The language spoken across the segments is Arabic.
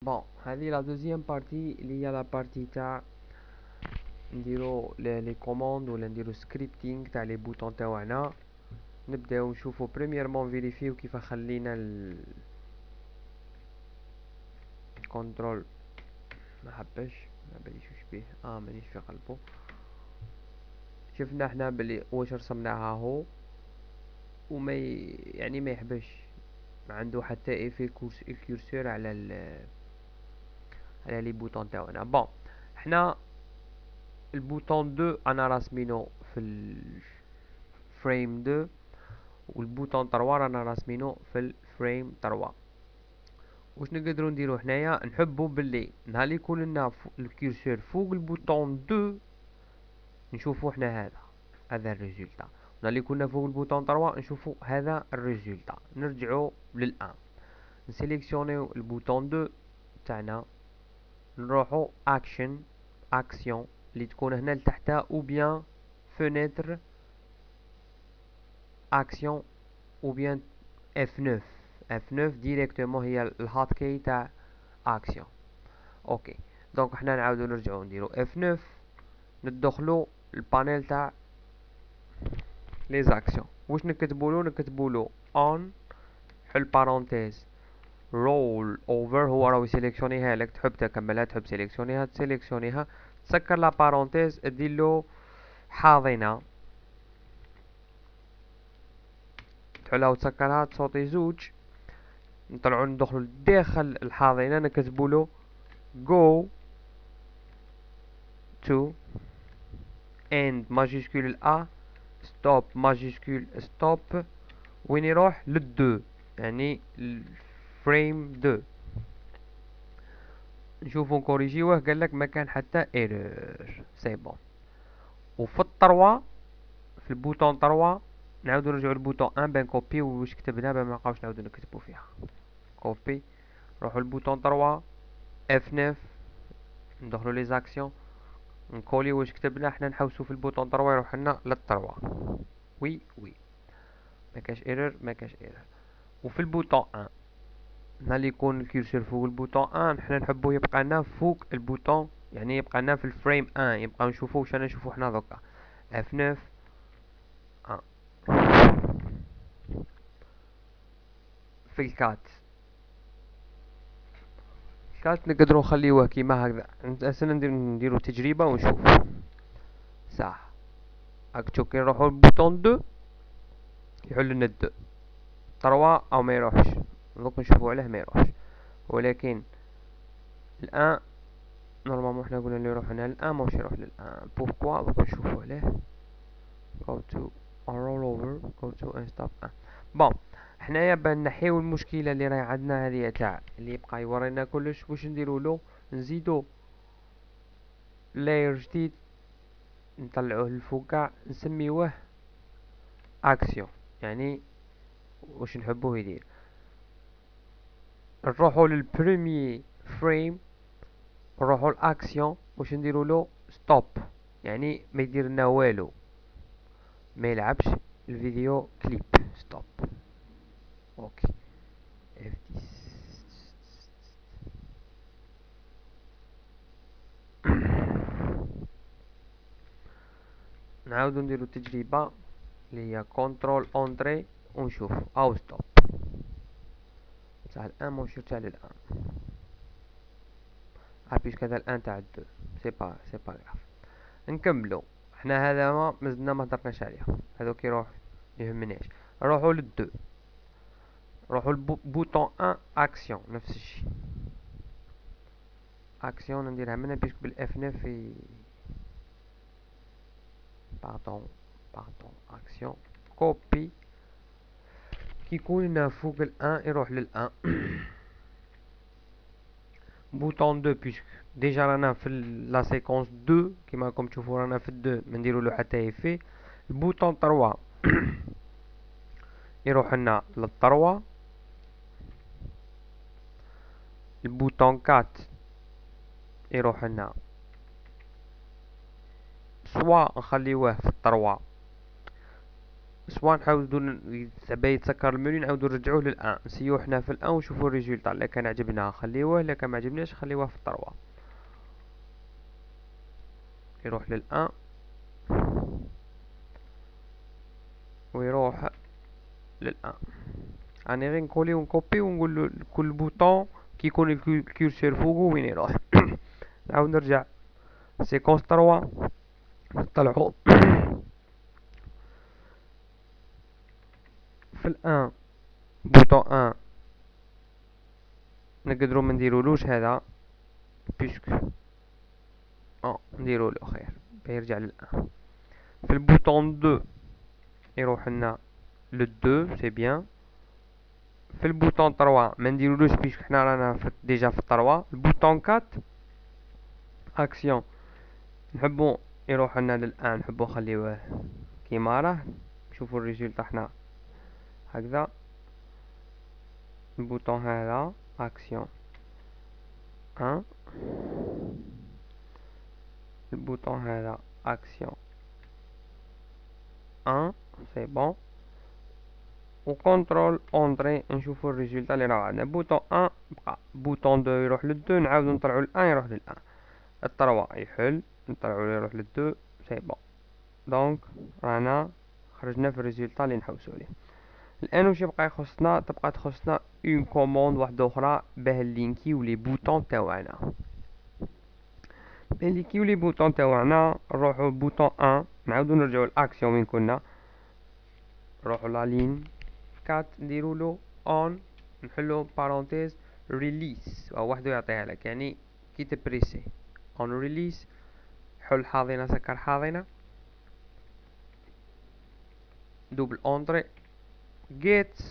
بون هذه لا دوزيام بارتي اللي هي لا بارتي تاع نديرو لي كوموند ولا نديرو سكريبتينغ تاع لي بوطون تاعنا. نبداو نشوفو بريميرمون فيريفيو كيف خلينا الكونترول. ما حبش ما باليش وش بيه مانيش في قلبه. شفنا احنا بلي واش رسمناها هو وما يعني ما يحبش، ما عنده حتى ايفي الكورسور على على لي بوطون تاعنا. بون حنا البوطون 2 انا راسمينو في الفريم 2 والبوطون 3 رانا راسمينو في الفريم 3. واش نقدروا نديرو حنايا؟ نحبوا باللي نهار اللي يكون لنا الكورسور فوق البوطون 2 نشوفوا حنا هذا الريزولتا، نهار اللي كنا فوق البوطون 3 نشوفوا هذا الريزولتا. نرجعوا للان نسيليكسيونيو البوطون 2 تاعنا، نروحوا اكسيون اللي تكون هنا لتحت او بيان فونيتر اكسيون او بيان F9. F9 ديريكتومون هي الهات كي تاع اكسيون. اوكي دونك حنا نعاودو نرجعو نديرو F9 ندخلو البانيل تاع لي زاكسيون. واش نكتبولو on حل بارونتيز رول اوفر. هو راهو يسيليكسيونيها لك، تحب تكملها تحب تسيليكسيونيها تسكر لا بارونتيز ديرلو حاضنه تحلها وتسكرها تصوتي زوج. نطلعو ندخلو داخل الحاضنه نكتبولو go to end ماجيسكول A stop ماجيسكول stop وين يروح للدو يعني الفريم 2. نشوفو نكوريجيوه قالك ما كان حتى ايرور سي بون. وفي الطروا في البوطون 3 نعاودو نرجعو للبوطون 1 بان كوبي واش كتبنا باه ما نبقاوش نعاودو نكتبو فيها. كوبي نروحو للبوطون 3 F9 ندخلو لي زاكسيون نكولي واش كتبنا حنا نحوسو في البوطون 3 يروح لنا للطروا. وي ما كاش ايرور. وفي البوطون 1 نهار اللي يكون الكيرسور فوق البوطون 1 حنا نحبو يبقى لنا فوق البوطون، يعني يبقى لنا في الفريم 1 يبقى نشوفو واش نشوفو حنا دوكا F9 في الكات نقدروا نخليوه كيما هكذا. اسنا نديرو تجربه ونشوف صح. هاك كي نروحو للبوطون 2 يحل لنا 2 3 او ما يروحش. دوك نشوفو عليه ما يروحش، ولكن الان نورمالمون حنا قلنا اللي يروح هنا الان ماهوش يروح للان. بوركوا دوك نشوفو عليه go to roll over go to and stop. بون حنايا بان نحيو المشكله اللي راهي عندنا هذه تاع اللي يبقى يورينا كلش. واش نديرو له؟ نزيدو لاير جديد نطلعوه للفوق نسميوه اكسيون. يعني واش نحبوه يدير؟ نروحو للبريمي فريم نروحو لاكسيون واش نديرو له؟ ستوب يعني ما يدير لنا والو، ما يلعبش الفيديو كليب. ستوب اوكي اف 10. نعاودو نديرو تجربة اللي هي كنترول اونتري ونشوف او ستوب تاع الان ماهوش يرجع للان بيسك هذا الان تاع الدو سي با غراف. نكملو حنا هذا ما مازلنا ما هضرناش عليه، هذا كي يروح يهمناش. نروحو للدو نروحو لبوطون 1 اكسيون نفس الشيء اكسيون نديرها منها بيسك بالاف 9 في باردون اكسيون كوبي كي يكون لنا فوق الان يروح للان. بوطون 2 بيسك ديجا رانا في لا سيكونس 2 كيما راكم تشوفوا رانا في 2 ما نديرو له حتى يفي. البوطون 3 يروح لنا للطروة. البوطون 4 يروح لنا سوا نخليوه في الطروة سوا نعاودو زعما يتسكر المنيو نعاودو نرجعوه للان، نسيو حنا في الان ونشوفو الريزولطا. الا كان عجبنا خليوه، الا كان معجبناش خليوه في الطروا. يروح للان ويروح للان. راني غير نكولي ونكوبي ونقول كل بوطون كي يكون الكيرسور فوقو وين يروح. نعاود نرجع سيكونس 3 نطلعو في الان بوطون 1 نقدروا ما نديرولوش هذا بيسك نديرولو خير يرجع للان. في البوطون 2 يروح لنا لو 2 سي بيان. في البوطون 3 ما نديرولوش بيسك حنا رانا ديجا في 3. البوطون 4 اكسيون نحبو يروح لنا للان، نحبو نخليوه كيما راه. شوفوا الريزولطا حنا هكذا. البوطون هذا اكسيون 1، البوطون هذا اكسيون 1 سي بون. وكونترول اونطري نشوفوا الريزولطا اللي راه عندنا. بوطون 1 بقى، بوطون 2 يروح لل 2، نعاودو نطلعو ل 1 يروح لل 1، التروا يحل نطلعو يروح لل 2 سي بون. دونك رانا خرجنا في الريزولطا اللي نحوسو عليه. الان واش يبقى يخصنا؟ تبقى تخصنا اون كوموند واحده اخرى باه نلينكيو لي بوطون تاوعنا. باه نلينكيو لي بوطون تاوعنا نروحو بوطون 1، نعاودو نرجعو لاكسيون وين كنا، نروحو لا لين 4 نديرولو اون، نحلو بارونتيز ريليس وحده يعطيها لك، يعني كي تبريسي اون ريليس حل حاضنه سكر حاضنه دوبل اونطري جيت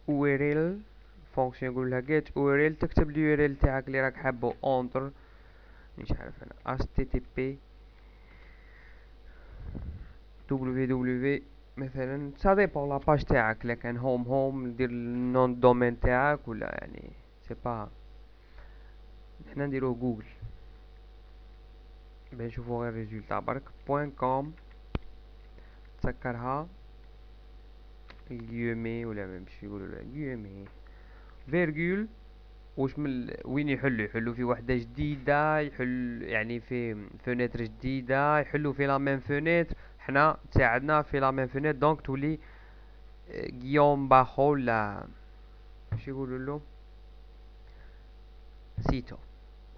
URL فونكسيون يقول لها get URL، تكتب اليو ار ال تاعك اللي راك حابه اونتر مش عارف انا http www مثلا سا ديبون لاباج تاعك، الا كان هوم دير النون دومين تاعك ولا يعني سي با. حنا نديروه جوجل باش نشوفو غير ريزولطا برك بوين كوم تسكرها يومي ولا مش يقولوا لا يومي فيرغول. واش من وين يحلو في وحده جديده، يحل يعني في فونيتر جديده يحلو في لا ميم فونيتر، حنا تساعدنا في لا ميم فونيتر دونك تولي غيوم باخو لا واش يقولوا له سيتو.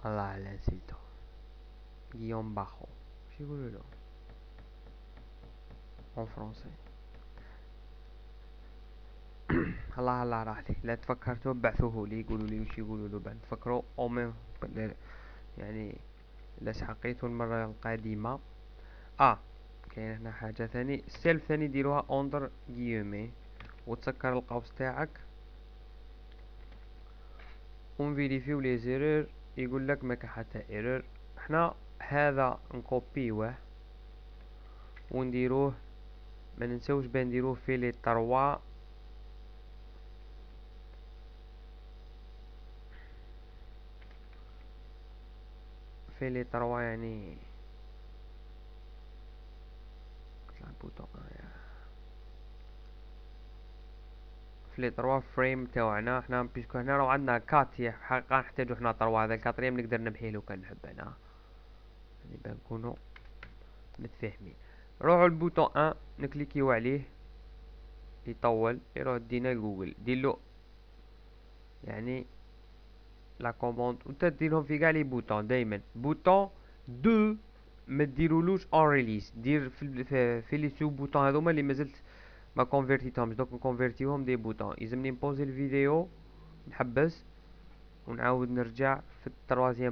الله على سيتو غيوم باخو واش يقولوا له اون فرونسي. الله راح لي لا تفكرتوا بعثوه لي يقولوا لي واش يقولوا له بعد تفكروا او ميم يعني لا حقيتو المره القادمه. كاين هنا حاجه ثاني سيلف ثاني ديروها اندر غيومي وتسكر القوس تاعك ونفيريفيو لي زيرور. يقول لك ما كان حتى ايرور. حنا هذا نكوبيوه ونديروه ما ننساوش بان نديروه في لي 3 في لي 3 يعني البوطون في لي 3 فريم تاعنا حنا بيسكو هنا راه عندنا كات حقا نحتاجو حنا 3 هذا الكاتريم نقدر نمحيلو كان نحب انا يعني باه نكونو متفاهمين. نروحو للبوطون 1 نكليكيو عليه يطول يروح دينا لجوجل ديرلو يعني لا كوموند وانت ديرهم في كاع لي بوطون دايما. بوطون 2 ما ديرولوش اون ريليس، دير في لي سو بوطون هذوما اللي مازلت ما كونفيرتيتهمش دوك نكونفيرتيهم دي بوطون. يلزمني نبوزي الفيديو نحبس ونعاود نرجع في التروازيام